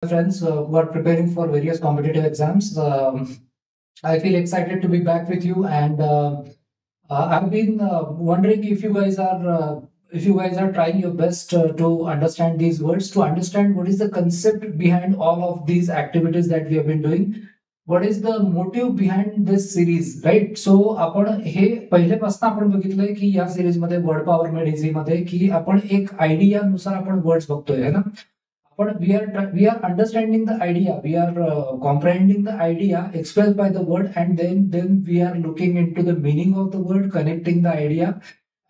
Friends who are preparing for various competitive exams. I feel excited to be back with you, and I've been wondering if you guys are trying your best to understand these words, to understand what is the concept behind all of these activities that we have been doing. What is the motive behind this series, right? So आपण हे पहिल्यापासून आपण बघितलंय की या series मध्ये word power made easy मध्ये की आपण एक आयडिया नुसार आपण वर्ड्स बघतोय है ना. But we are understanding the idea, we are comprehending the idea expressed by the word, and then we are looking into the meaning of the word, connecting the idea,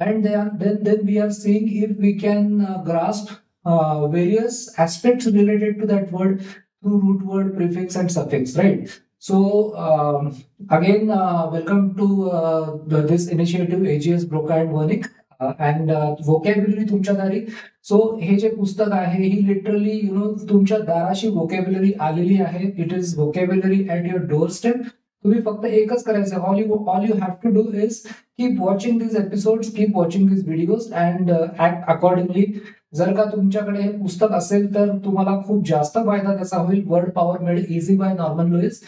and then we are seeing if we can grasp various aspects related to that word through root word, prefix, and suffix, right? So again, welcome to this initiative AGS Broca and Wernick and vocabulary तुमच्या दारी. So हे जे पुस्तक आहे ही literally तुमच्या दाराशी vocabulary आलेली आहे. It is vocabulary at your doorstep. तुम्ही फक्त एकच करायचं, all you have to do is keep watching this episodes, keep watching this videos and act accordingly. जर का तुमच्याकडे हे पुस्तक असेल तर तुम्हाला खूप जास्त फायदा त्याचा होईल. Word power made easy by Norman Lewis.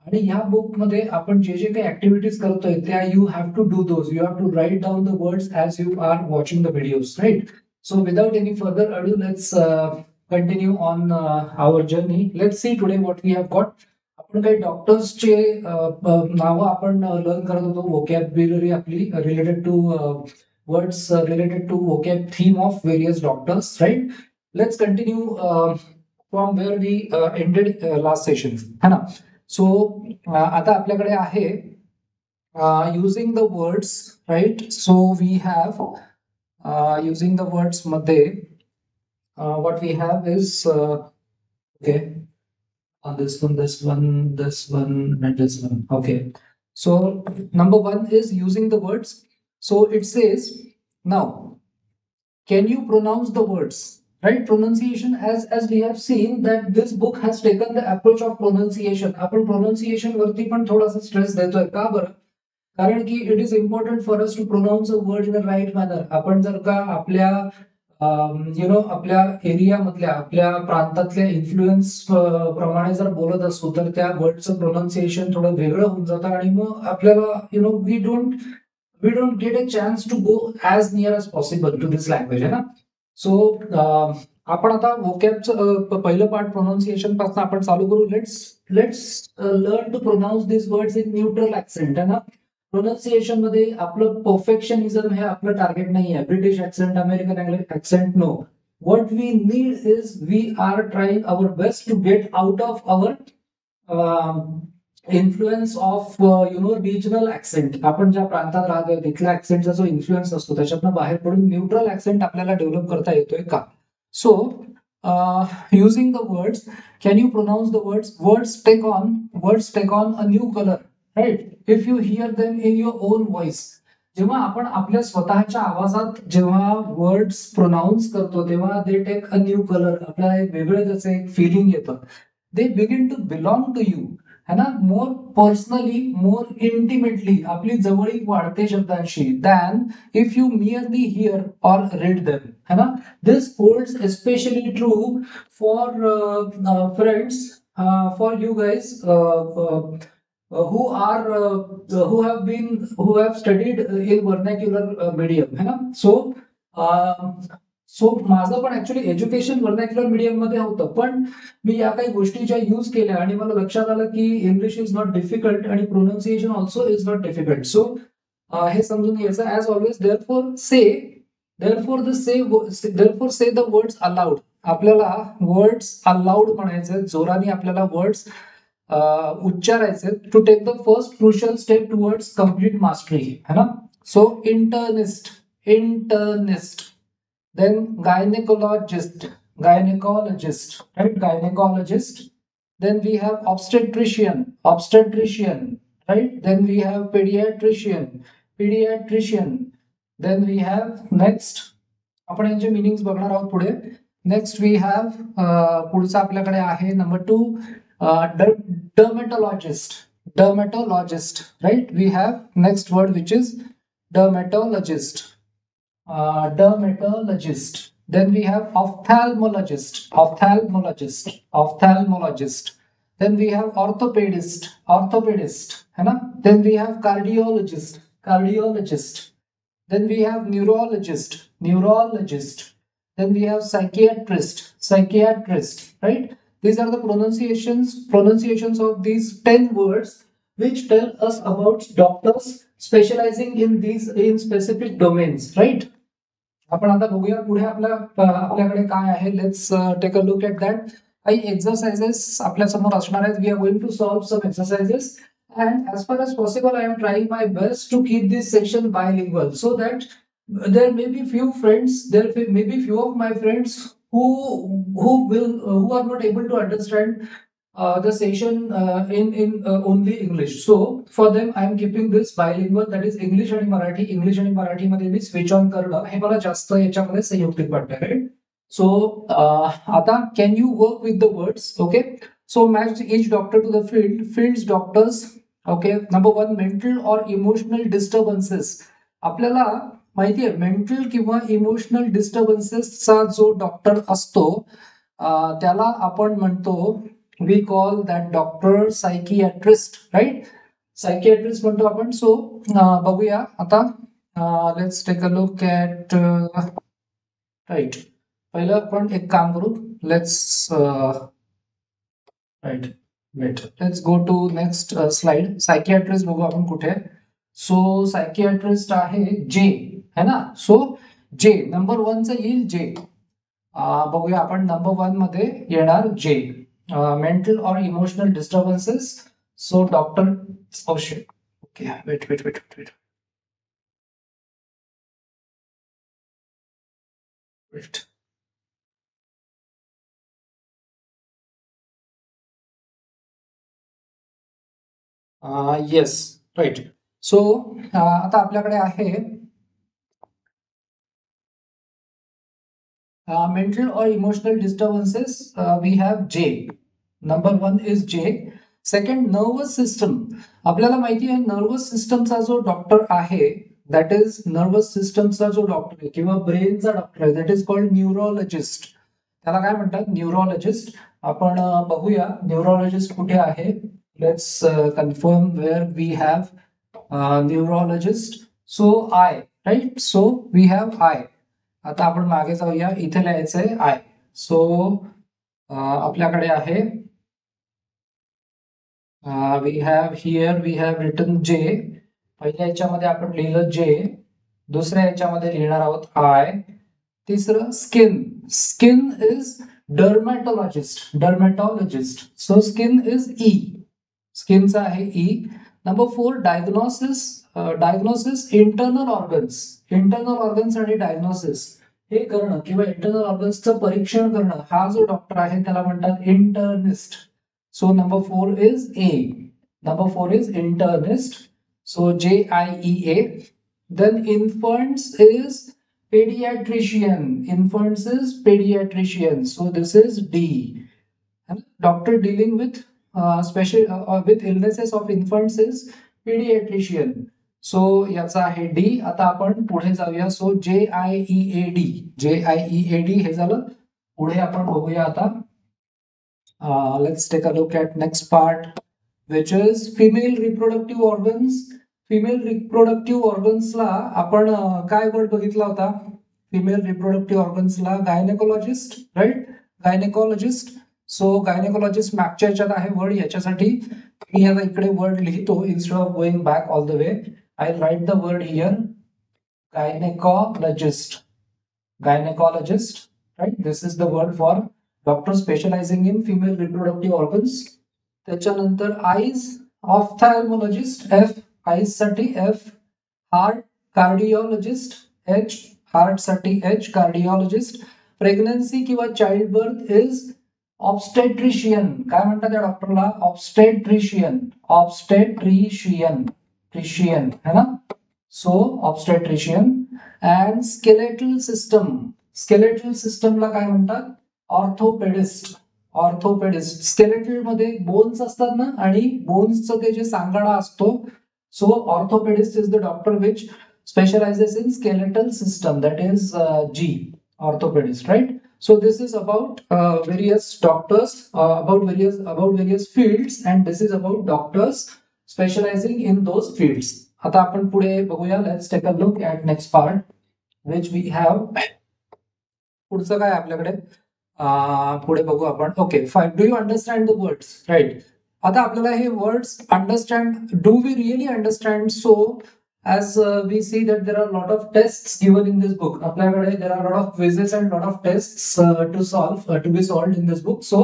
आणि ह्या बुक मध्ये आपण जे जे काही ऍक्टिव्हिटीज करतोय त्या you have to do those. You have to write down the words as you are watching the videos, right? So without any further ado, let's continue on our journey. Let's see today what we have got. आपण काही डॉक्टर्सचे नावं आपण learn करत होतो. Vocabulary आपली related to words related to vocab theme of various doctors, right? Let's continue from where we ended last session, है ना. So आता आपल्याकडे आहे using the words, right? So we have using the words madhe, what we have is okay, this one, and this one. Okay, so number one is using the words. So it says, now can you pronounce the words, right? Pronunciation, as we have seen that this book has taken the approach of pronunciation. आपण pronunciation वरती पण थोडासा stress देतोय. का बरं? कारण की it is important for us to pronounce a word in a right manner. आपण जर का आपल्या आपल्या एरियामधल्या, आपल्या प्रांतातल्या इन्फ्लुएन्स प्रमाणे जर बोलत असू तर त्या वर्डचं प्रोनाऊन्सिएशन थोडं वेगळं होऊन जातं आणि मग आपल्याला we don't get a chance to go as near as possible to this language, है ना. सो आपण आता व्होकॅबचं पहिलं पार्ट प्रोनाऊन्सिएशन पासून आपण चालू करू. Let's learn to pronounce this words in neutral accent, है ना. प्रोनाऊन्सिएशन मध्ये आपलं परफेक्शनिझम हे आपलं टार्गेट नाही आहे. British accent, American accent, no. What we need is we are trying our best to get out of our influence of regional accent. आपण ज्या प्रांतात राहतोय तिथल्या ऍक्सेंटचा जो इन्फ्लुएन्स असतो त्याच्यातनं बाहेर पडून न्यूट्रल ऍक्सेंट आपल्याला डेव्हलप करता येतोय का. So using the words, can you pronounce the words? Words take on a new color, right? If you hear them in your own voice. जेव्हा आपण आपल्या स्वतःच्या आवाजात जेव्हा वर्ड्स प्रोनाऊन्स करतो तेव्हा they take a new colour. आपल्याला एक वेगळं त्याचं एक फिलिंग येतं. They begin to belong to you, है ना. मोर पर्सनली, मोर इंटिमेटली आपली जवळीक वाढते शब्दांशी than if you merely hear or read them, है ना. This holds especially true for friends, for you guys who have studied in vernacular medium, है ना. सो माझं पण ऍक्च्युली एज्युकेशन व्हर्नॅक्युलर मीडियम मध्ये होतं, पण मी या काही गोष्टी ज्या युज केल्या आणि मला लक्षात आलं की इंग्लिश इज नॉट डिफिकल्ट आणि pronunciation also is not difficult. So हे समजून घ्यायचं. As always therefore say the words aloud. आपल्याला वर्ड्स अलाउड म्हणायचे, जोराने आपल्याला वर्ड्स उच्चारायचे to take the first crucial step towards complete mastery, है ना. So internist, then gynecologist, right? Gynecologist. Then we have obstetrician, right? Then we have pediatrician. Then we have next, आपण यांचे meanings बघणार आहोत पुढे. नेक्स्ट वी हॅव पुढचा आपल्याकडे आहे number 2, dermatologist, right? We have next word which is dermatologist. Then we have ophthalmologist. Then we have orthopedist, है ना? Then we have cardiologist. Then we have neurologist. Then we have psychiatrist, right? These are the pronunciations of these 10 words which tell us about doctors specializing in these in specific domains, right? आपण आता बघूया पुढे आपल्याकडे काय आहे. Let's take a look at that. काही exercises आपल्या समोर असणार आहेत. We are going to solve some exercises and as far as possible I am trying my best to keep this section bilingual so that there may be few friends, there may be few of my friends who are not able to understand the session in only English. So for them I am keeping this bilingual, that is English आणि Marathi. English आणि मराठी मध्ये मी switch on करणं हे मला जास्त याच्यामध्ये संयुक्तिक वाटतं, राईट? सो आता can you work with the words? Okay, so match each doctor to the fields doctors. Okay, number 1, mental और इमोशनल डिस्टर्बन्सेस. आपल्याला माहिती आहे मेंटल किंवा इमोशनल डिस्टर्बन्सेसचा जो डॉक्टर असतो त्याला आपण म्हणतो, we call that doctor psychiatrist, right? Psychiatrist म्हणतो आपण. सो बघूया आता. Let's take a look at, right. पहिलं आपण एक काम करू. Let's right wait, let's go to next slide. Psychiatrist बघू आपण कुठे. सो सायकियाट्रिस्ट आहे जे, है ना? सो जे नंबर 1 चं येईल जे. बघूया आपण नंबर 1 मध्ये येणार जे, mental or emotional disturbances. So doctor, oh shit, okay, wait. Yes, right. So आता आपल्याकडे आहे mental or emotional disturbances. We have J. Number 1 is J. Second, nervous system. आपल्याला माहिती आहे नर्वस सिस्टमचा जो डॉक्टर आहे, दॅट इज नर्वस सिस्टमचा जो डॉक्टर आहे किंवा ब्रेनचा डॉक्टर आहे, दॅट इज कॉल्ड न्यूरोलॉजिस्ट. त्याला काय म्हणतात? न्यूरोलॉजिस्ट. आपण बघूया न्यूरोलॉजिस्ट कुठे आहे. Let's confirm where we have neurologist. So I, right? So we have I. आता आपण मागे जाऊया, इथे लिहायचंय आय. सो आपल्याकडे आहे we have written J. पहिल्या याच्यामध्ये आपण लिहिलं J, दुसऱ्या याच्यामध्ये लिहिणार आहोत I. तिसरं skin is डर्मॅटॉलॉजिस्ट. So skin is E. स्किनचा आहे E. Number 4, diagnosis internal organs आणि डायग्नोसिस हे करणं किंवा इंटरनल ऑर्गन्सचं परीक्षण करणं, हा जो डॉक्टर आहे त्याला म्हणतात internist. So number 4 is A. Number 4 is internist. So JIEA. Then infants is pediatrician. So this is D. Doctor dealing with with illnesses of infants is pediatrician. So याचा आहे D. आता आपण पुढे जाऊया. So JIEAD हे झालं. पुढे आपण बघूया आता. Let's take a look at next part, which is female reproductive organs. Female reproductive organs ला आपण काय वर्ड बघितला होता? Female reproductive organs ला gynaecologist, right? Gynaecologist. So gynaecologist मागच्या याच्यात आहे वर्ड. याच्यासाठी मी आता इकडे वर्ड लिहितो. Instead of going back all the way, I write the word here. Gynaecologist, right? This is the word for doctor specialising in female reproductive organs. त्याच्यानंतर eyes, ophthalmologist, F. Eyes साठी F. Heart, cardiologist, H. Heart साठी H, cardiologist. Pregnancy किंवा child birth is obstetrician. काय म्हणतात त्या डॉक्टरला? Obstetrician है ना? So obstetrician. अँड स्केलेटल सिस्टमला काय म्हणतात? ऑर्थोपेडिस्ट. स्केलेटल मध्ये बोन्स असतात ना, आणि बोन्सचं ते जे सांगाडा असतो. So orthopaedist is the doctor which specialises in skeletal system, that is G. orthopedist, right? So this is about various doctors, about various fields, and this is about doctors specializing in those fields. आता आपण पुढे बघूया. Let's take a look at next part which we have. पुढचं काय आपल्याकडे पुढे बघू आपण. Okay fine. Do you understand the words, right? आता आपल्याला हे words understand, do we really understand? So as we see that there are a lot of tests given in this book. Applied, there are a lot of quizzes and a lot of tests to be solved in this book. So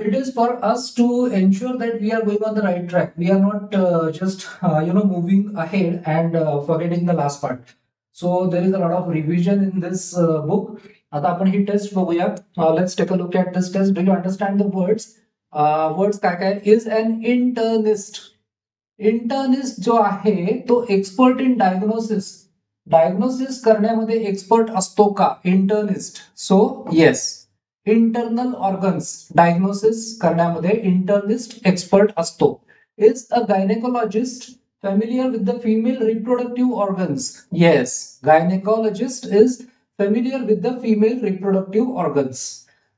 it is for us to ensure that we are going on the right track. We are not just moving ahead and forgetting the last part. So there is a lot of revision in this book. आता आपण ही taste बघूया. Let's take a look at this test. Do you understand the words? Words काय काय? Is an internist. Internist जो आहे तो expert in diagnosis करण्यामध्ये expert असतो का internist? So yes, internal organs diagnosis करण्यामध्ये इंटर्निस्ट एक्सपर्ट असतो. Is a gynaecologist familiar with the female reproductive organs? Yes, gynecologist is familiar with the female reproductive organs.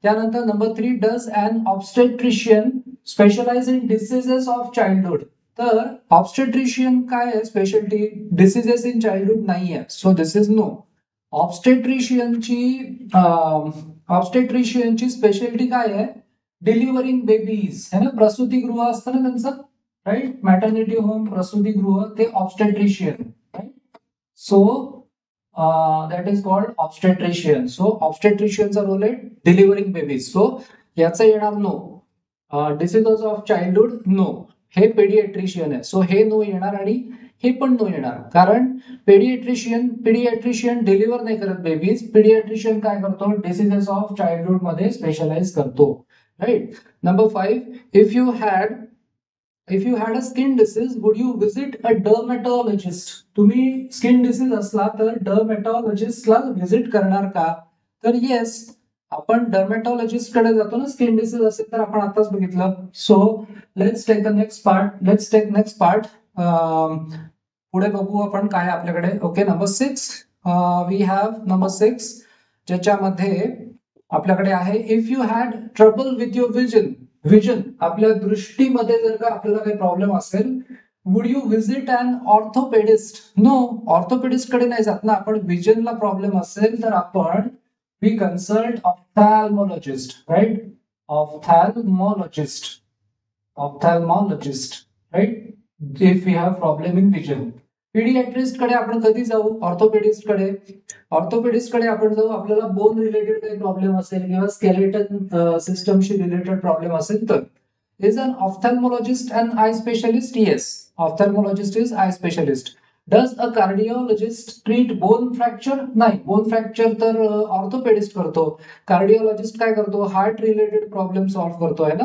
त्यानंतर number 3, does an obstetrician specialize in diseases of childhood? तर obstetrician काय आहे speciality? Diseases in childhood नाही आहे. So this is no. ऑब्स्टेट्रिशियनची speciality काय आहे? Delivering babies है ना, प्रसूतीगृह असतं ना त्यांचं, राईट? मॅटर्निटी होम, प्रसूतीगृह, ते obstetrician, right? So that is called obstetrician. So ऑब्स्टेट्रिशियनचा रोल आहे डिलिव्हरिंग बेबीज. सो याचं येणार no. Diseases of childhood no. हे पेडिएट्रिशियन आहे. सो हे नो येणार आणि हे पण नो येणार, कारण पेडिएट्रिशियन डिलिव्हर नाही करत बेबीज. पेडिएट्रिशियन काय करतो? डिसीजेस ऑफ चाइल्डहुड मध्ये स्पेशलाइज करतो, right? Number 5, if you had a skin disease would you visit a dermatologist? तुम्ही स्किन डिसीज असला तर डर्मेटॉलॉजिस्टला व्हिजिट करणार का? तर येस, आपण डर्मेटॉलॉजिस्ट कडे जातो ना स्किन डिसीज असेल तर. आपण आताच बघितलं. So let's take the next part. पुढे बघू आपण काय आपल्याकडे. Okay, number 6, we have number 6, ज्याच्यामध्ये आपल्याकडे आहे if you had trouble with your vision, आपल्या दृष्टीमध्ये जर का आपल्याला काही प्रॉब्लेम असेल, would you visit an orthopaedist? No, orthopaedist कडे नाही जात ना आपण. विजनला प्रॉब्लेम असेल तर आपण we consult ophthalmologist, right? Ophthalmologist, right? If we have problem in vision. Pediatrist कडे आपण कधी जाऊ? ऑर्थोपेडिस्ट कडे आपण जाऊ आपल्याला बोन रिलेटेड काही प्रॉब्लेम असेल किंवा स्केलेटन सिस्टमशी रिलेटेड प्रॉब्लेम असेल तर. Is an ophthalmologist an eye specialist? Yes, ophthalmologist is eye specialist. Does a cardiologist treat bone fracture? नाही, बोन फ्रॅक्चर तर ऑर्थोपेडिस्ट करतो. कार्डिओलॉजिस्ट काय करतो? हार्ट रिलेटेड प्रॉब्लेम सॉल्व्ह करतो, है ना.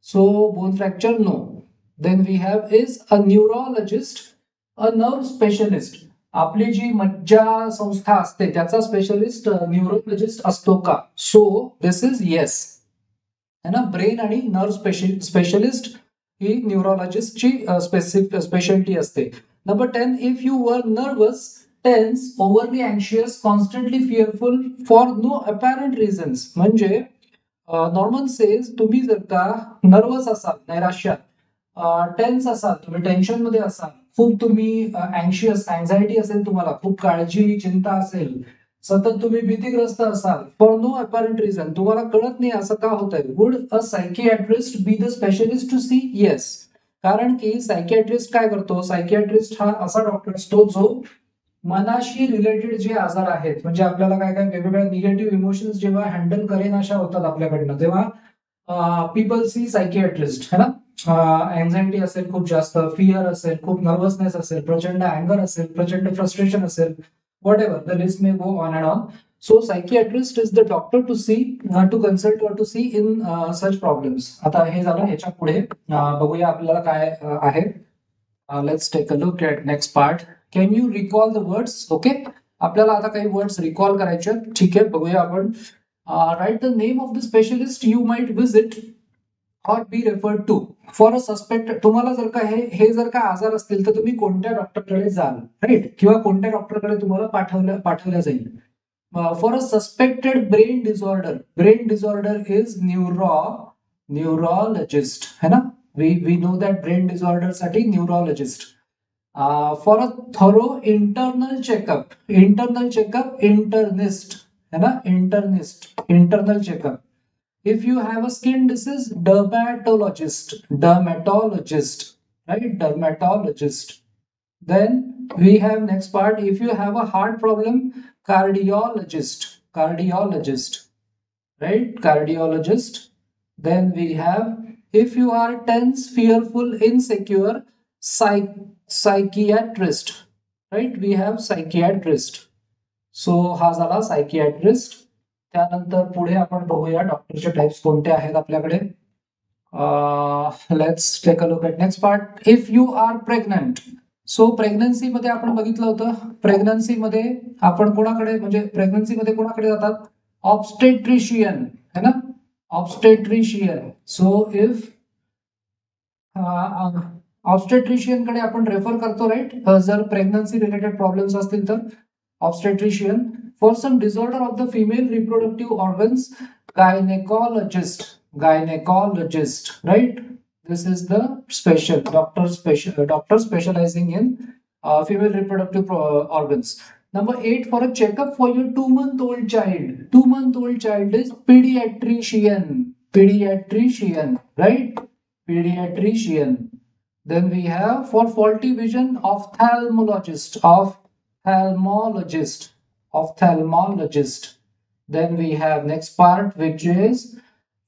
So bone fracture no. Then we have is a neurologist a nerve specialist? आपली जी मज्जा संस्था असते त्याचा स्पेशलिस्ट न्यूरोलॉजिस्ट असतो का? सो दिस इज येस, है ना. ब्रेन आणि नर्व स्पेशलिस्ट ही न्यूरोलॉजिस्टची स्पेशलिटी असते. Number 10, if you were nervous, tense, overly anxious, constantly fearful for no apparent reasons. म्हणजे नॉर्मन सेज तुम्ही जर का नर्वस असाल, नैराश्यात, टेन्स असाल, तुम्ही टेन्शन मध्ये असाल, खूप तुम्ही अँशियस, अँझायटी असेल, तुम्हाला खूप काळजी चिंता असेल, सतत तुम्ही भीतीग्रस्त असाल, फॉर नो अपॅरंट रिझन, तुम्हाला कळत नाही असं का होत आहे, would a psychiatrist be the specialist to see? Yes, कारण की सायकियाट्रिस्ट काय करतो? सायकियाट्रिस्ट हा असा डॉक्टर असतो जो मनाशी रिलेटेड जे आजार आहेत, म्हणजे आपल्याला काय काय वेगवेगळ्या निगेटिव्ह इमोशन्स जेव्हा हँडल करेन अशा होतात आपल्याकडनं, तेव्हा पीपल सी सायकियाट्रिस्ट, है ना. अँझायटी असेल खूप जास्त, फिअर असेल, खूप नर्वसनेस असेल, प्रचंड अँगर असेल, प्रचंड फ्रस्ट्रेशन असेल, whatever the list may go on and on. So psychiatrist is the doctor to see, to consult or to see in such problems. आता हे झालं. ह्याच्या पुढे बघूया आपल्याला काय आहे. Let's take a look at next part. Can you recall the words? Okay, आपल्याला आता काही वर्ड्स रिकॉल करायचे. ठीक आहे, बघूया आपण. Write the name of the specialist you might visit or be referred to for a suspect. तुम्हाला जर का हे जर का आजार असतील तर तुम्ही कोणत्या डॉक्टरकडे जाल, राईट? किंवा कोणत्या डॉक्टरकडे तुम्हाला पाठवल्या जाईल. for a suspected brain disorder is neurologist, है ना? We know that brain disorder साठी neurologist. For a thorough internal checkup, internist, है ना? Internal checkup. If you have a skin disease, dermatologist, right? Dermatologist. Then we have next part. If you have a heart problem, cardiologist, right? Cardiologist. Then we have, if you are tense, fearful, insecure, psychiatrist, right? We have psychiatrist. So हा झाला psychiatrist. त्यानंतर पुढे आपण बघूया डॉक्टरचे types कोणते आहेत आपल्याकडे. Let's take a look at next part. If you are pregnant, so pregnancy मध्ये आपण बघितलं होतं, प्रेग्नन्सी मध्ये आपण कोणाकडे, म्हणजे प्रेग्नन्सी मध्ये कोणाकडे जातात, ऑब्स्टेट्रिशियन, है ना, ऑब्स्टेट्रिशियन. सो इफ ऑब्स्टेट्रिशियन कडे आपण रेफर करतो, राईट, जर प्रेग्नन्सी रिलेटेड प्रॉब्लेम्स असतील तर obstetrician. For some disorder of the female reproductive organs, gynaecologist, right? This is the doctor specializing in female reproductive organs. Number 8, for a checkup for your 2-month-old child. 2-month-old child is pediatrician, right? Pediatrician. Then we have for faulty vision, ophthalmologist. Then we have next part, which is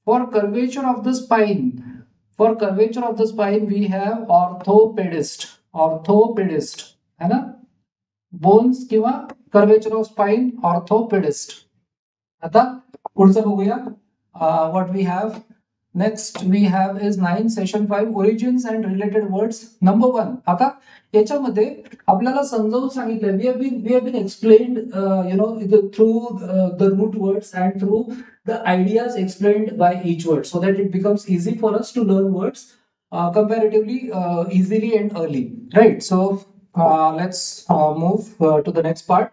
for curvature of the spine. For curvature of the spine, we have orthopedist, है ना? Bones किंवा curvature of spine, orthopedist. आता पुढचं बघूया. What we have next, we have is 9 session 5, origins and related words. Number 1. आता याच्यामध्ये आपल्याला समजावून सांगितलं, we have been explained through the root words and through the ideas explained by each word, so that it becomes easy for us to learn words comparatively easily and early, right? So let's move to the next part.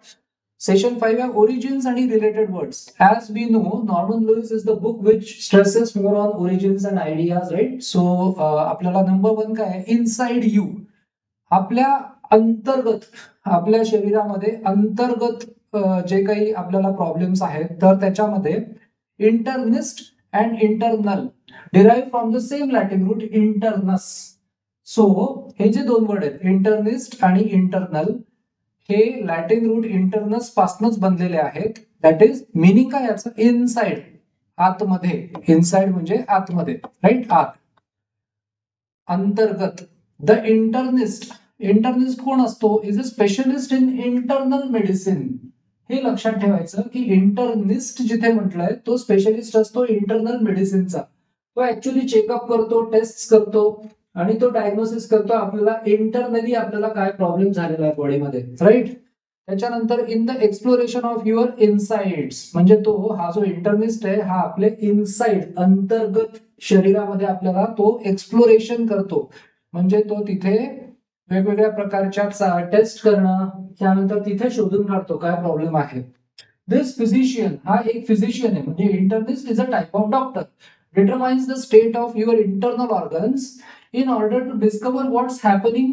Session 5 है origins and related words. As we know, Norman Lewis is the book which stresses more on origins and ideas, right? So आपल्याला number 1 काय आहे, inside you. आपल्या अंतर्गत, आपल्या शरीरामध्ये अंतर्गत जे काही आपल्याला प्रॉब्लेम्स आहेत, तर त्याच्यामध्ये internist and internal derive from the same Latin root internus. So हे जे दोन वर्ड आहेत, internist आणि internal, हे लॅटिन रूट इंटरनस पासूनच बनलेले आहेत. दॅट इज मीनिंग काय याचं, इनसाइड, आतमध्ये. इनसाइड म्हणजे आतमध्ये, राईट, आत, अंतर्गत. द इंटरनिस्ट कोण असतो, is a specialist in internal medicine. हे लक्षात ठेवायचं की इंटरनिस्ट जिथे म्हटलंय तो स्पेशलिस्ट असतो इंटरनल मेडिसिनचा. तो ऍक्च्युअली चेकअप करतो, टेस्ट करतो आणि तो डायग्नोसिस करतो आपल्याला इंटरनली आपल्याला काय प्रॉब्लेम झालेला आहे बॉडीमध्ये, राईट. त्याच्यानंतर in the exploration of your insides, म्हणजे तो हा जो इंटरनिस्ट आहे हा आपले इनसाइड, अंतर्गत शरीरामध्ये आपल्याला तो एक्सप्लोरेशन करतो. म्हणजे तो तिथे वेगवेगळ्या प्रकारच्या टेस्ट करणं, त्यानंतर तिथे शोधून काढतो काय प्रॉब्लेम आहे. दिस फिजिशियन, हा एक फिजिशियन आहे, म्हणजे internist is a type of doctor. Determines the state of your internal organs in order to discover what's happening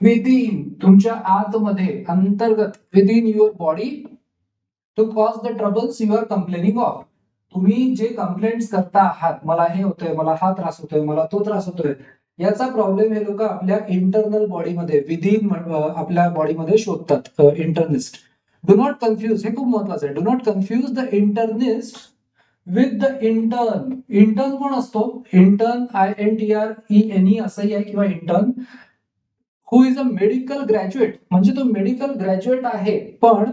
within, तुमच्या आतमध्ये, अंतर्गत, within your body, to cause the troubles you are complaining of. तुम्ही जे complaints करता आहात, मला हे होतंय, मला हा त्रास होतोय, मला तो त्रास होतोय, याचा प्रॉब्लेम हे लोक आपल्या इंटरनल बॉडीमध्ये, विदिन आपल्या बॉडीमध्ये शोधतात, इंटरनिस्ट. डू नॉट कन्फ्यूज, हे खूप महत्वाचं आहे, do not confuse the internist with the intern. Intern कोण असतो, इंटर्न INTRENE असंही आहे, किंवा intern who is a medical graduate, म्हणजे तो मेडिकल ग्रॅज्युएट आहे, पण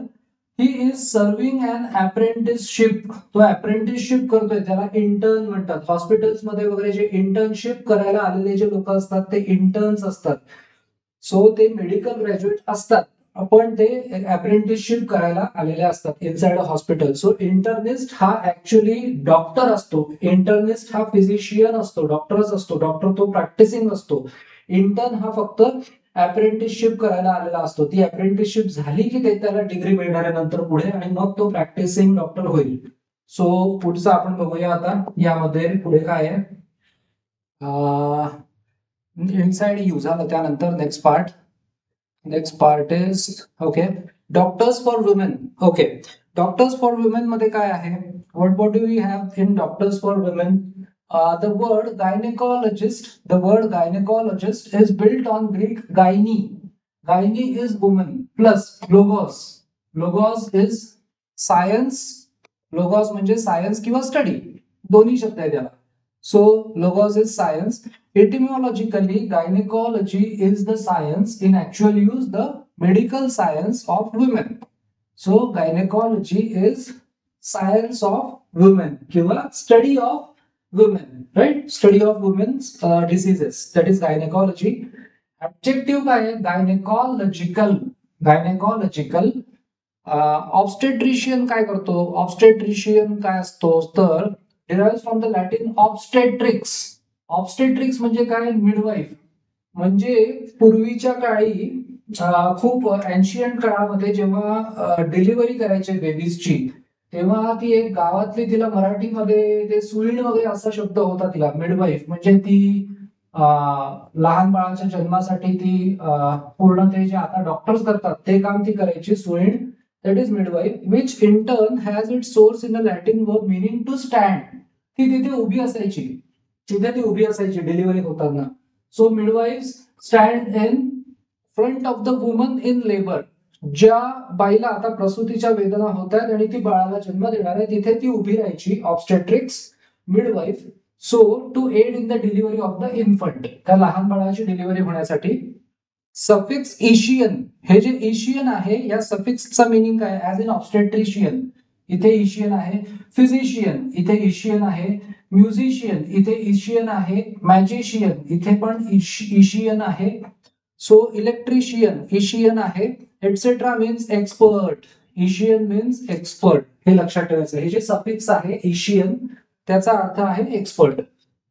he is serving an apprenticeship. तो अप्रेंटिसशिप करतोय, त्याला इंटर्न म्हणतात. हॉस्पिटल्स मध्ये वगैरे जे इंटर्नशिप करायला आलेले जे लोक असतात ते इंटर्न्स असतात. सो ते मेडिकल ग्रॅज्युएट असतात, पण ते अप्रेंटिसशिप करायला आलेले असतात inside a hospital. So internist हा ऍक्च्युअली डॉक्टर असतो. इंटर्निस्ट हा फिजिशियन असतो, डॉक्टरच असतो. डॉक्टर तो प्रॅक्टिसिंग असतो. इंटर्न हा फक्त अप्रेंटिसशिप करायला आलेला असतो. ती अप्रेंटिसशिप झाली की ते त्याला डिग्री मिळणार आहे नंतर पुढे, आणि मग तो प्रॅक्टिसिंग डॉक्टर होईल. सो पुढचं आपण बघूया आता यामध्ये पुढे काय आहे. इनसाइड यू झालं, त्यानंतर next part is okay doctors for women. Okay, doctors for women मध्ये काय आहे, what do we have in doctors for women? The word gynecologist is built on Greek gyne. Gyne is woman plus logos. Logos is science. Logos म्हणजे science किंवा study, दोन्ही शब्द आहेत त्याला. So logos is science. Etymologically, gynecology is the science, in actual use, the medical science of women. So gynecology is science of women किंवा study of women, right? Study of women's diseases. That is gynecology. Adjective काय आहे? Gynecological. Obstetrician काय करतो? Obstetrician काय असतो तर derives from the Latin obstetrics. Obstetrics म्हणजे काय? मिडवाईफ. म्हणजे पूर्वीच्या काळी खूप एन्शियंट काळामध्ये जेव्हा डिलिव्हरी करायचे बेबीजची, तेव्हा ती एक गावातली, तिला मराठीमध्ये ते सुईण वगैरे असा शब्द होता तिला, मिडवाईफ. म्हणजे ती लहान बाळाच्या जन्मासाठी ती पूर्ण ते जे आता डॉक्टर्स करतात ते काम ती करायची, सुईण. That is midwife, which in turn has its source in the Latin verb meaning to stand. ती तिथे उभी असायची, तिथे ती उभी असायची डिलिव्हरी होताना. So midwives stand in front of the woman in labour. ज्या बाईला आता प्रसूतीच्या वेदना होत आहेत आणि ती बाळाला जन्म देणार आहे, तिथे ती उभी राहायची, obstetrics, midwife. So to aid in the delivery of the infant, त्या लहान बाळाची डिलिव्हरी होण्यासाठी. सफिक्स इशियन, हे जे इशियन आहे या सफिक्सचा मिनिंग काय? ऍज इन ऑब्स्टेट्रिशियन, इथे इशियन आहे. फिजिशियन, इथे इशियन आहे. म्युझिशियन, इथे इशियन आहे. मॅजिशियन, इथे पण इशियन आहे. सो इलेक्ट्रिशियन, इशियन आहे. Etcetera means expert. Ician means expert, हे लक्षात ठेवायचं. हे जे सफिक्स आहे इशियन, त्याचा अर्थ आहे एक्सपर्ट.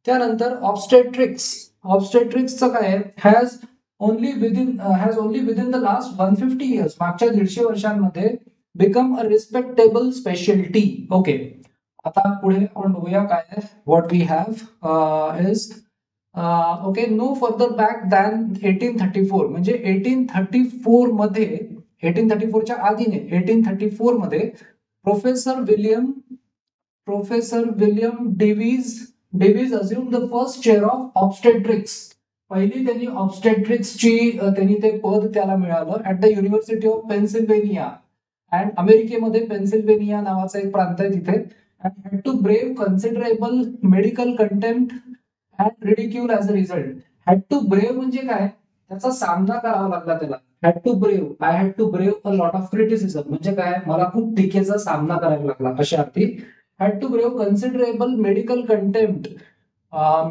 त्यानंतर ऑब्स्टेट्रिक्स. ऑब्स्टेट्रिक्सचं काय? has only within the last 150 years, मागच्या 150 वर्षांमध्ये become a respectable specialty. Okay, आता पुढे आपण बघूया काय आहे. what we have is okay, no further back than 1834. म्हणजे 1834 मध्ये, 1834 च्या आधीने 1834 मध्ये professor William Davis assumed the first chair of obstetrics. पहिली त्यांनी ऑब्स्टेट्रिक्सची त्यांनी ते पद त्याला मिळालं at the university of Pennsylvania. And अमेरिकेमध्ये पेन्सिल्व्हेनिया नावाचा एक प्रांत आहे तिथे. And had to brave considerable medical contempt and ridicule as a result. Had to brave म्हणजे काय? त्याचा सामना करावा लागला त्याला. Had to brave, I had to brave a lot of criticism, म्हणजे काय? मला खूप टीकेचा सामना करायला लागला, अशा अर्थी. Had to brave considerable medical contempt,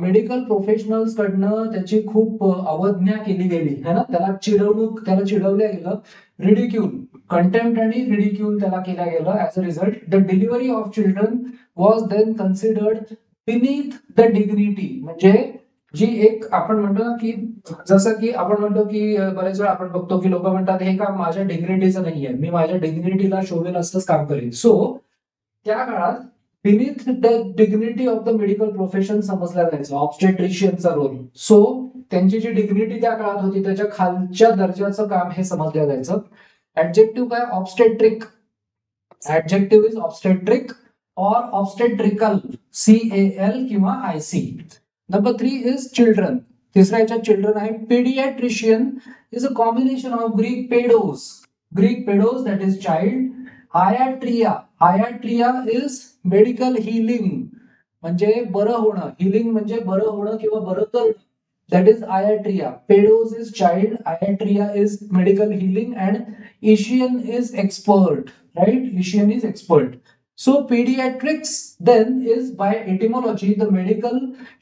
medical professionals कडनं त्याची खूप अवज्ञा केली गेली है ना, त्याला चिडवलं गेलं. रिडिक्यूल, कंटेम्प्ट आणि रिडिक्यूल त्याला केलं गेलं. As a result the delivery of children was then considered beneath the dignity. म्हणजे जी एक आपण म्हणतो ना की, जसं की आपण म्हणतो की बरेच वेळा आपण बघतो की लोक म्हणतात हे काम माझ्या डिग्निटीचं नाहीये, मी माझ्या डिग्निटीला शोभेल असंच काम करेन. सो त्या काळात beneath the dignity of the medical profession समजला जायचं ऑब्स्टेट्रिशियनचा रोल. सो त्यांची जी डिग्निटी त्या काळात होती त्याच्या खालच्या दर्जाचं काम हे समजलं जायचं. ऍडजेक्टिव्ह काय? Obstetric. Adjective is obstetric or obstetrical, CAL किंवा IC. Number 3 is children. तिसऱ्या याच्यात चिल्ड्रन आहे. Paediatrician is a combination of Greek pedos that is child. Iatria is medical healing, म्हणजे बरं होणं. हिलिंग म्हणजे बरं होणं किंवा बरं करणं. That is iatria. Pedos is child, iatria is medical healing, and ician is expert. Right, ician is expert. So pediatrics then is by etymology the medical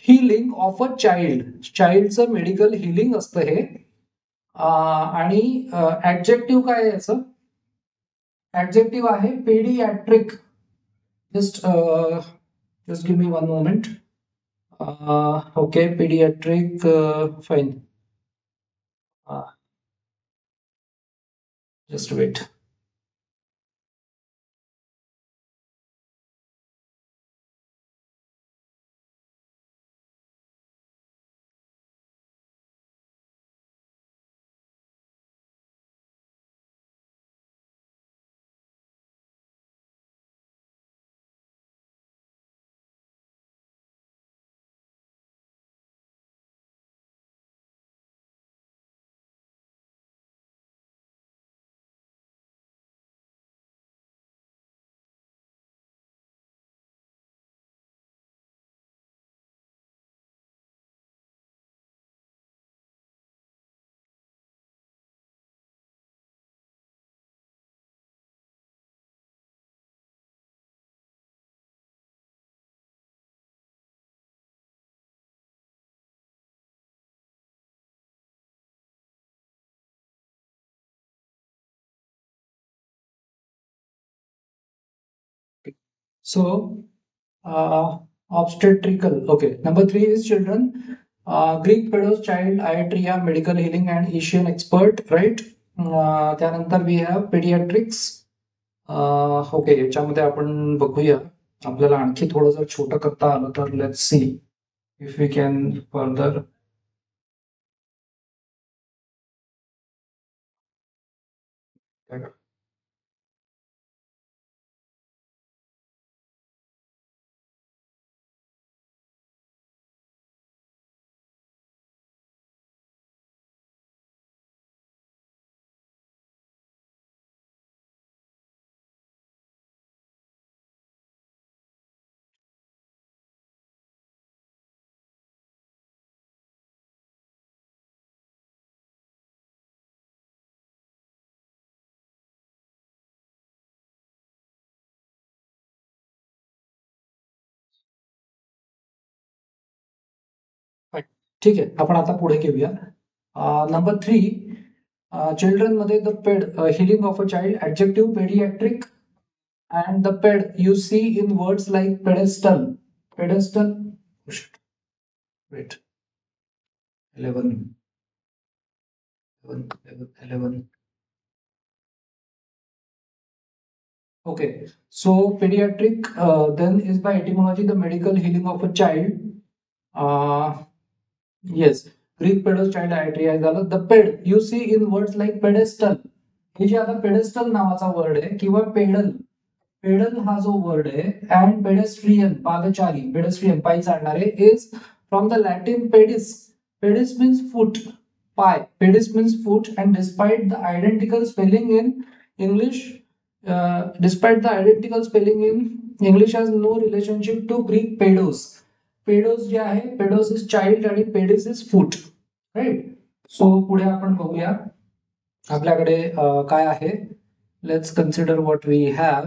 healing of a child. चाइल्डचं medical healing असतं हे. आणि adjective काय आहे याचं? Adjective आहे paediatric. just give me one moment. Okay, pediatric, fine. Just wait. So, obstetrical. Okay. Number three is children. Greek pedos, child, iatria, medical healing, and Asian expert, right? त्यानंतर we have pediatrics. Okay, याच्यामध्ये आपण बघूया. आपल्याला आणखी थोडं जर छोटं करता आलं तर let's see if we can further. ठीक आहे, आपण आता पुढे घेऊया. नंबर थ्री, चिल्ड्रन मध्ये the ped healing of a child, adjective paediatric, and the ped you see in words like pedestal. Pedestal. Wait. 11. 11. Okay. So pediatric then is by etymology the medical healing of a child. Yes. Greek pedos child iatria झालं. The ped you see in words like pedestal. हे जे आता pedestal नावाचा word आहे किंवा pedal, pedal हा जो word आहे, अँड पेडेस्ट्रियन पादचारी, पेडेस्ट्रियन पायी चालणारे, is from the Latin pedis. Pedis means foot, पाय. Pedis means foot, and despite the identical spelling in English, despite the identical spelling in English has no relationship to Greek pedos. Pedos जे आहे, pedos is child आणि pedis is foot, right. सो पुढे आपण बघूया आपल्याकडे काय आहे. Let's consider what we have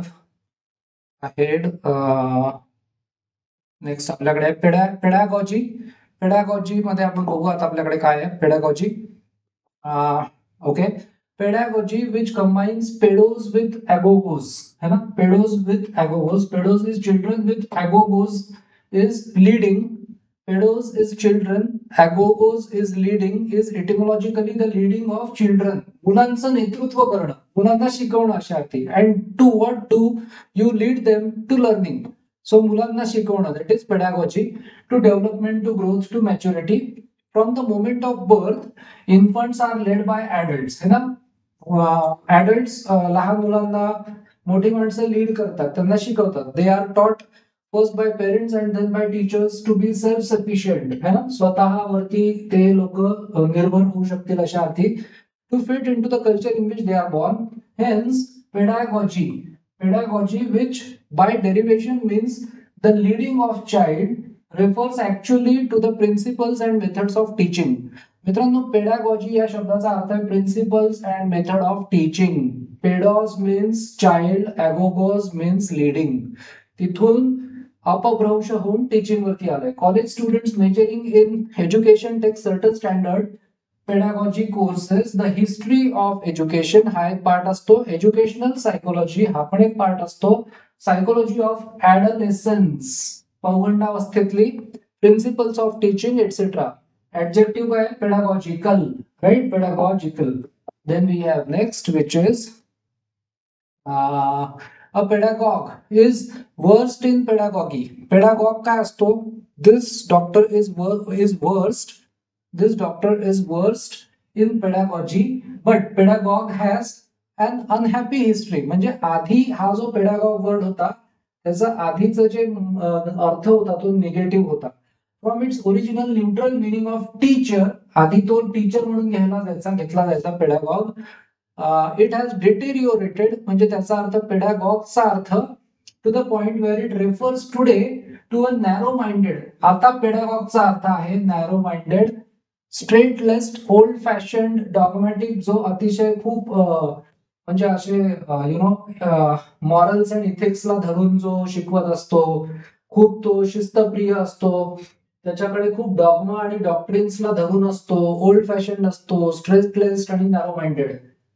ahead. Next आपल्याकडे पेडॅगॉजी. पेडॅगॉजी मध्ये आपण बघू आता आपल्याकडे काय आहे pedagogy. Okay. Pedagogy which combines pedos with agogos, है ना. Pedos with agogos. Pedos is children with agogos is leading. Pedos is children, agogos is leading, is etymologically the leading of children. मुलांचं नेतृत्व करणं, मुलांना शिकवणं अशा अर्थी. And to what do you lead them to learning? So मुलांना शिकवणं, that is pedagogy. To development, to growth, to maturity. From the moment of birth, infants are led by adults, है ना. Adults लहान मुलांना मोठी माणसं लीड करतात, त्यांना शिकवतात. They are taught first by parents and then by teachers to be self sufficient, है ना. स्वतःवरती ते लोक निर्भर होऊ शकतील अशा अर्थी. To fit into the culture in which they are born. Hence pedagogy. Pedagogy, which by derivation means the leading of child, refers actually to the principles and methods of teaching. मित्रांनो, पेडागॉजी या शब्दाचा अर्थ आहे principles and method of teaching. Pedos means child, agogos means leading. तिथून अपभ्रंश होऊन teaching वरती आलंय. College students majoring in education take certain standard pedagogy courses. The history of education हा एक पार्ट असतो. एज्युकेशनल सायकोलॉजी हा पण एक पार्ट असतो. सायकोलॉजी ऑफ ऍडोलेसन्स, पौगंडावस्थेतली, principles of teaching etcetera. Adjective काय, pedagogical, right. Pedagogical. Then we have next, which is a pedagogue is worst in pedagogy. Pedagogue काय असतो? This doctor is worst. This doctor is worst in pedagogy, but pedagogue has an unhappy history. म्हणजे आधी हा जो pedagogue word होता त्याचा आधीचं जे अर्थ होता तो निगेटिव्ह होता. From its original neutral meaning of teacher, आधी तो टीचर म्हणून घेतला जायचा पेडागॉग. इट हॅज डिटेरिओरेटेड म्हणजे त्याचा अर्थ पेडागॉगचा अर्थ to the point where it refers today to a narrow minded. आता पेडागॉगचा अर्थ आहे narrow minded, straitlaced, old fashion, dogmatic, जो अतिशय खूप म्हणजे असे मॉरल्स अँड इथिक्सला धरून जो शिकवत असतो, खूप तो शिस्तप्रिय असतो, त्याच्याकडे खूप डॉग्मा आणि डॉक्ट्रिन्सला धरून असतो, ओल्ड फॅशन असतो, स्ट्रेसलेस्ड आणि नॅरो माइंडेड.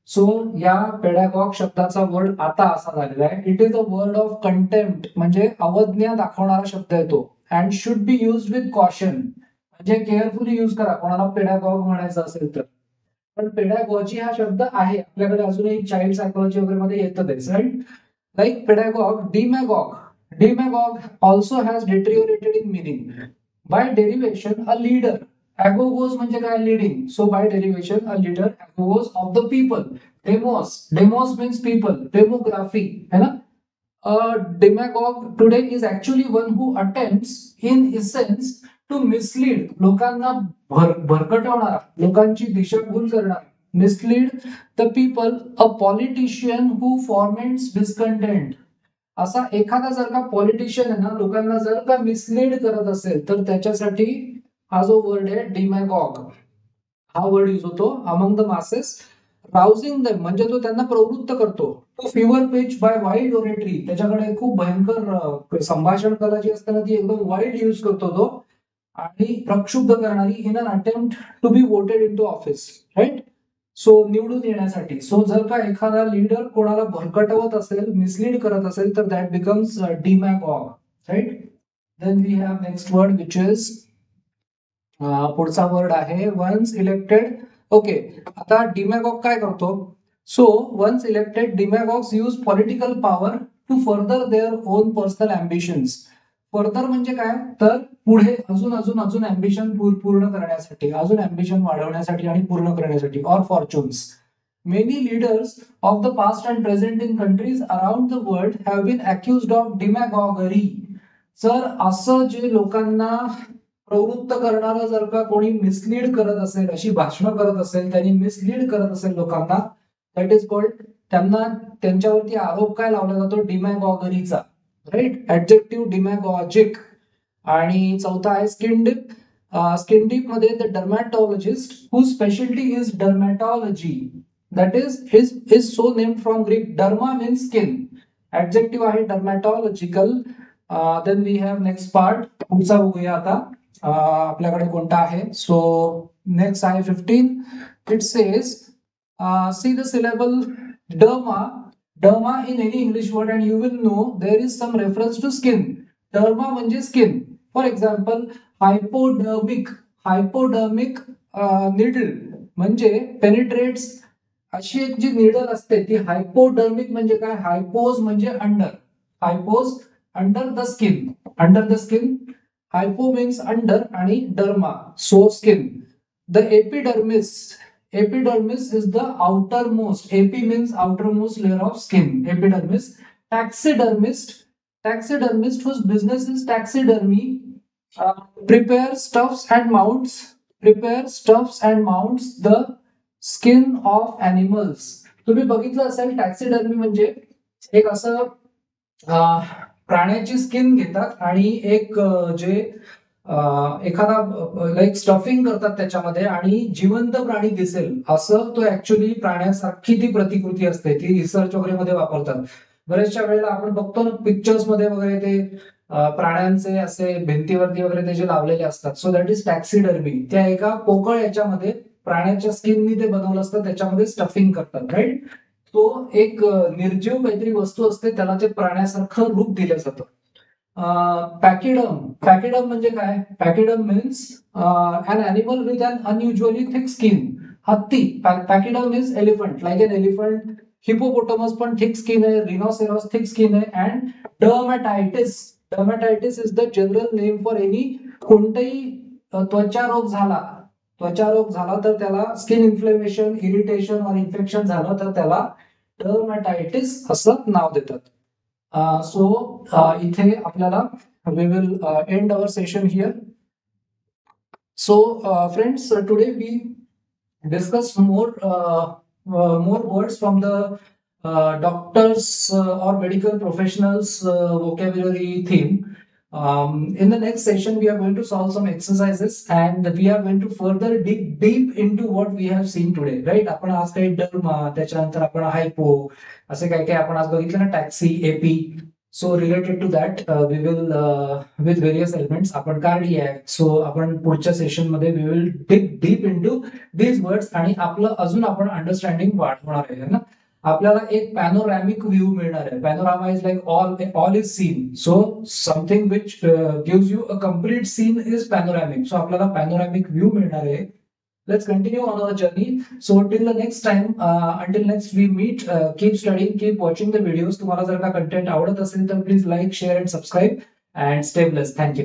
सो या पेडागॉग शब्दाचा वर्ड आता असा झालेला आहे. It is a word of contempt म्हणजे अवज्ञा दाखवणारा शब्द येतो. And should be use with caution म्हणजे केअरफुली युज करा कोणाला पेडागॉग म्हणायचं असेल तर. पण पेडागॉजी हा शब्द आहे आपल्याकडे अजूनही चाइल्ड सायकोलॉजी वगैरे मध्ये येतच, right. Like pedagogue, demagogue. Demagogue also has deteriorated in meaning. By derivation, a leader. Agogos म्हणजे काय? Leading. So by derivation, a leader, agogos of the people. Demos. Demos means people. Demography. है ना? A demagogue today is actually one who attempts, in essence, to mislead. लोकांना भरकटवणारा, लोकांची दिशाभूल करणारा. Mislead the people. A politician who foments discontent. असा एखादा जर का पॉलिटिशियन आहे ना, लोकांना जर का मिसलीड करत असेल तर त्याच्यासाठी हा जो वर्ड आहे डिमॅगॉग, हा वर्ड युज होतो among the masses. Rousing them म्हणजे तो त्यांना प्रवृत्त करतो. To fever pitch by wild oratory, त्याच्याकडे खूप भयंकर संभाषण कला जी असते ना ती एकदम वाईल्ड युज करतो तो, आणि प्रक्षुब्ध करणारी in an attempt to be voted into office, right. So निवडून येण्यासाठी. सो जर का एखादा लीडर कोणाला भरकटवत असेल, मिसलीड करत असेल तर that becomes demagogue, right. Then we have next word which is पुढचा वर्ड आहे वन्स इलेक्टेड. ओके, आता डिमॅगॉग काय करतो? So once elected demagogues use political power to further their own personal ambitions. Further म्हणजे काय? तर पुढे अजून अजून अजून अँबिशन पूर्ण करण्यासाठी, अजून अँबिशन वाढवण्यासाठी आणि पूर्ण करण्यासाठी. Or fortunes. Many leaders of the past and present in countries around the world have been accused of demagoguery. जर असं जे लोकांना प्रवृत्त करणारं जर का कोणी मिसलीड करत असेल, अशी भाषणं करत असेल, त्यांनी मिसलीड करत असेल लोकांना, दॅट इज कॉल्ड, त्यांच्यावरती आरोप काय लावला जातो? डिमॅगॉगरीचा, राईट. Adjective demagogic. आणि चौथा आहे स्किनडिप. स्किनडिप मध्ये the dermatologist who speciality is dermatology, that is so named from Greek. Derma means skin, adjective आहे dermatological. Then we have next part. पुढचा बघूया आता आपल्याकडे कोणता आहे. सो नेक्स्ट आहे 15. It says see the syllable derma. Derma in any English word and you will know there is some reference to skin. Derma म्हणजे skin. For example hypodermic. Hypodermic needle म्हणजे penetrates. अशी एक जी needle असते ती हायपोडर्मिक म्हणजे काय? Hypos म्हणजे under, hypos under the skin, under the skin. Hypo means under आणि derma so skin. The epidermis. Epidermis is the outermost. Epi means outermost layer of skin. Epidermis. Taxidermist. Taxidermist whose business is taxidermy. Prepare stuffs and mounts. Prepare stuffs and mounts the skin of animals. तुम्ही बघितलं असेल टॅक्सिडर्मी म्हणजे एक असं प्राण्याची skin घेतात आणि एक जे एखादा लाईक स्टफिंग करतात त्याच्यामध्ये आणि जिवंत प्राणी दिसेल असं तो ऍक्च्युली प्राण्यासारखी ती प्रतिकृती असते. ती रिसर्च वगैरे मध्ये वापरतात. बऱ्याचशा वेळेला आपण बघतो ना पिक्चर्स मध्ये वगैरे ते प्राण्यांचे असे भिंतीवरती वगैरे ते जे लावलेले असतात. So that is taxidermy. त्या एका पोकळ याच्यामध्ये प्राण्याच्या स्किननी ते बनवलं असतं, त्याच्यामध्ये स्टफिंग करतात, राईट. तो एक निर्जीव काहीतरी वस्तू असते त्याला ते प्राण्यासारखं रूप दिलं जातं. पॅकिडम म्हणजे काय? Pachyderm means an animal with an unusually thick skin. हत्ती. Pachyderm is elephant, like an elephant. Hippopotamus पण थिक स्किन आहे, रिनोसेरॉस थिक स्किन आहे. And dermatitis is the general name for any, कोणताही त्वचा रोग झाला तर त्याला, skin inflammation, irritation or infection झालं तर त्याला डर्मॅटायटिस असं नाव देतात. सो इथे आपल्याला we will end our session here. So friends, today we discuss more words from the doctors or medical professionals vocabulary theme. In the next session we are going to solve some exercises and we are going to further dig deep into what we have seen today, right? आपण आज काही derma, त्याच्यानंतर आपण हायपो, असे काही काही आपण आज बघितलं ना, taxi, AP. So related to that, we will with various elements आपण कार्डियॅक. सो आपण पुढच्या सेशन मध्ये we will dig deep into these words आणि आपलं अजून आपण अंडरस्टँडिंग वाढवणार आहे ना. आपल्याला एक पॅनोरॅमिक व्ह्यू मिळणार आहे. Panorama is like all is seen. So something which gives you a complete scene is panoramic. So आपल्याला पॅनोरॅमिक व्ह्यू मिळणार आहे. Let's continue on our journey. So till the next time, until next we meet, keep studying, keep watching the videos. तुम्हाला जर का content आवडत असेल तर please like, share and subscribe and stay blessed. Thank you.